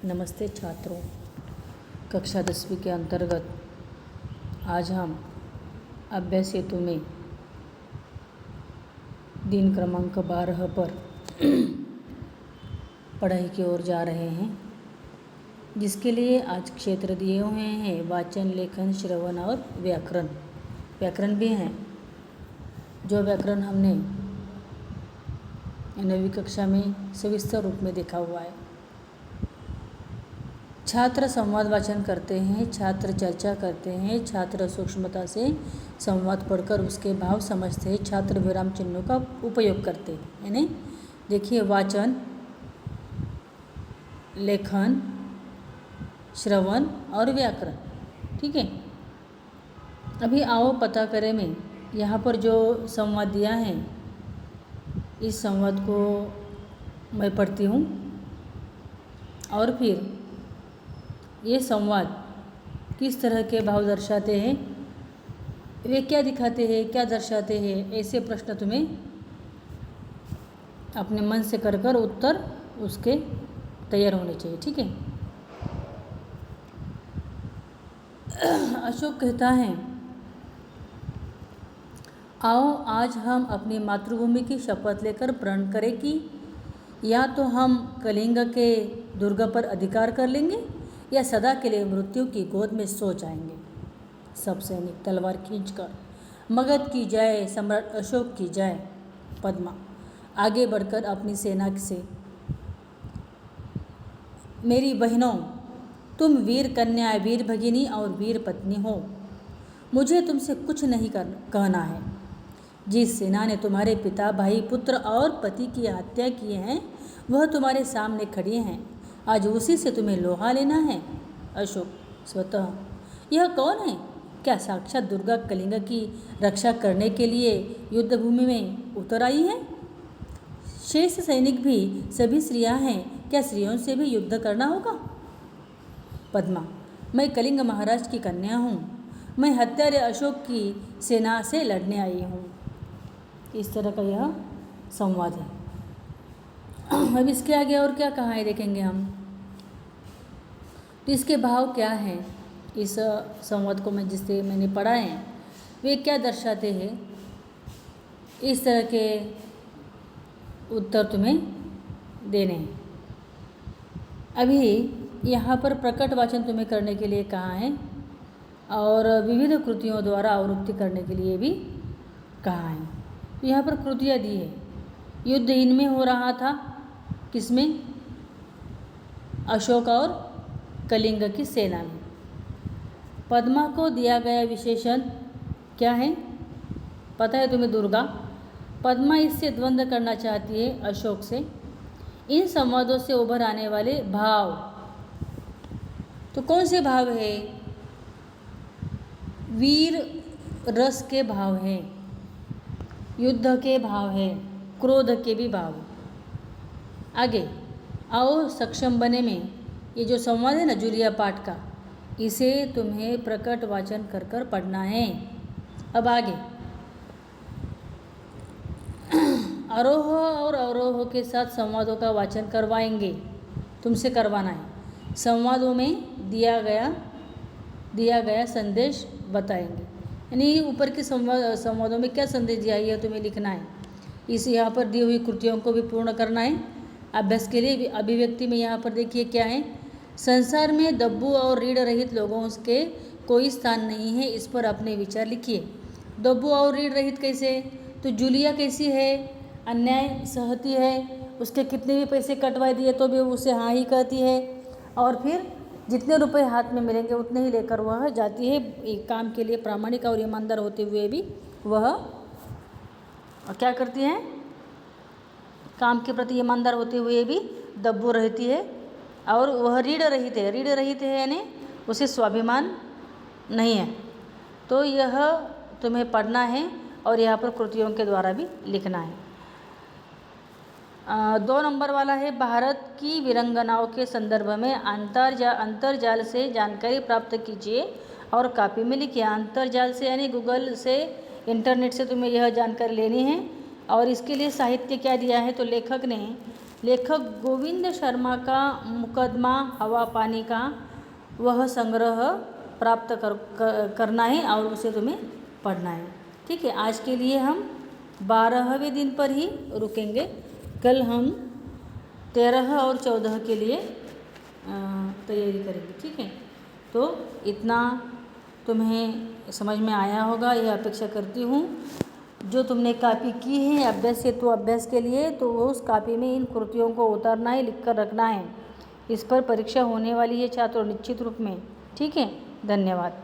नमस्ते छात्रों, कक्षा 10वीं के अंतर्गत आज हम अभ्यास हेतु में दिन क्रमांक 12 पर पढ़ाई की ओर जा रहे हैं, जिसके लिए आज क्षेत्र दिए हुए हैं वाचन, लेखन, श्रवण और व्याकरण। व्याकरण भी हैं, जो व्याकरण हमने 9वीं कक्षा में सविस्तर रूप में देखा हुआ है। छात्र संवाद वाचन करते हैं, छात्र चर्चा करते हैं, छात्र सूक्ष्मता से संवाद पढ़कर उसके भाव समझते हैं, छात्र विराम चिन्हों का उपयोग करते हैं। यानी देखिए, वाचन, लेखन, श्रवण और व्याकरण। ठीक है, अभी आओ पता करें। मैं यहाँ पर जो संवाद दिया है, इस संवाद को मैं पढ़ती हूँ और फिर ये संवाद किस तरह के भाव दर्शाते हैं, वे क्या दिखाते हैं, क्या दर्शाते हैं, ऐसे प्रश्न तुम्हें अपने मन से कर कर उत्तर उसके तैयार होने चाहिए। ठीक है। अशोक कहता है, आओ आज हम अपनी मातृभूमि की शपथ लेकर प्रण करें कि या तो हम कलिंग के दुर्ग पर अधिकार कर लेंगे या सदा के लिए मृत्यु की गोद में सो जाएंगे। सब सैनिक तलवार खींचकर मगध की जय, सम्राट अशोक की जय। पद्मा आगे बढ़कर अपनी सेना से, मेरी बहनों, तुम वीर कन्या, वीर भगिनी और वीर पत्नी हो। मुझे तुमसे कुछ नहीं कहना है। जिस सेना ने तुम्हारे पिता, भाई, पुत्र और पति की हत्या की है, वह तुम्हारे सामने खड़ी हैं। आज उसी से तुम्हें लोहा लेना है। अशोक स्वतः, यह कौन है? क्या साक्षात दुर्गा कलिंग की रक्षा करने के लिए युद्ध भूमि में उतर आई है? शेष सैनिक भी सभी स्त्रियां हैं, क्या स्त्रियों से भी युद्ध करना होगा? पद्मा, मैं कलिंग महाराज की कन्या हूँ। मैं हत्यारे अशोक की सेना से लड़ने आई हूँ। इस तरह का यह संवाद है। अब इसके आगे और क्या कहा है देखेंगे हम। तो इसके भाव क्या हैं, इस संवाद को जिससे मैंने पढ़ा है, वे क्या दर्शाते हैं, इस तरह के उत्तर तुम्हें देने हैं। अभी यहाँ पर प्रकट वाचन तुम्हें करने के लिए कहा है और विविध कृतियों द्वारा आवृत्ति करने के लिए भी कहा है। तो यहाँ पर कृतियाँ दी है। युद्ध इनमें हो रहा था, किसमें? अशोक और कलिंग की सेना में। पद्मा को दिया गया विशेषण क्या है, पता है तुम्हें? दुर्गा। पद्मा इससे द्वंद्व करना चाहती है अशोक से। इन संवादों से उभर आने वाले भाव, तो कौन से भाव है? वीर रस के भाव हैं, युद्ध के भाव हैं, क्रोध के भी भाव। आगे आओ सक्षम बने में ये जो संवाद है ना जूलिया पाठ का, इसे तुम्हें प्रकट वाचन कर कर पढ़ना है। अब आगे आरोह और अवरोह के साथ संवादों का वाचन करवाएंगे, तुमसे करवाना है। संवादों में दिया गया संदेश बताएंगे, यानी ऊपर के संवादों में क्या संदेश दिया है तुम्हें लिखना है। इस यहाँ पर दी हुई कृतियों को भी पूर्ण करना है। अभ्यास के लिए अभिव्यक्ति में यहाँ पर देखिए क्या है, संसार में दब्बू और रीढ़ रहित लोगों के कोई स्थान नहीं है, इस पर अपने विचार लिखिए। दब्बू और रीढ़ रहित कैसे? तो जूलिया कैसी है? अन्याय सहती है, उसके कितने भी पैसे कटवा दिए तो भी उसे हाँ ही कहती है, और फिर जितने रुपए हाथ में मिलेंगे उतने ही लेकर वह जाती है। एक काम के लिए प्रामाणिक और ईमानदार होते हुए भी वह क्या करती है? काम के प्रति ईमानदार होते हुए भी दब्बू रहती है, और वह रीढ़ रहित है। रीढ़ रहित है यानी उसे स्वाभिमान नहीं है। तो यह तुम्हें पढ़ना है और यहाँ पर कृतियों के द्वारा भी लिखना है। 2 नंबर वाला है, भारत की वीरंगनाओं के संदर्भ में अंतर्जाल से जानकारी प्राप्त कीजिए और कॉपी में लिखिए। अंतर्जाल से यानी गूगल से, इंटरनेट से तुम्हें यह जानकारी लेनी है। और इसके लिए साहित्य क्या दिया है, तो लेखक ने लेखक गोविंद शर्मा का मुकदमा हवा पानी का वह संग्रह प्राप्त करना है और उसे तुम्हें पढ़ना है। ठीक है, आज के लिए हम 12वें दिन पर ही रुकेंगे। कल हम 13 और 14 के लिए तैयारी करेंगे। ठीक है, तो इतना तुम्हें समझ में आया होगा, यह अपेक्षा करती हूँ। जो तुमने कॉपी की है अभ्यास हेतु अभ्यास के लिए, तो उस कॉपी में इन कृतियों को उतारना है, लिख कर रखना है। इस पर परीक्षा होने वाली है छात्रों, निश्चित रूप में। ठीक है, धन्यवाद।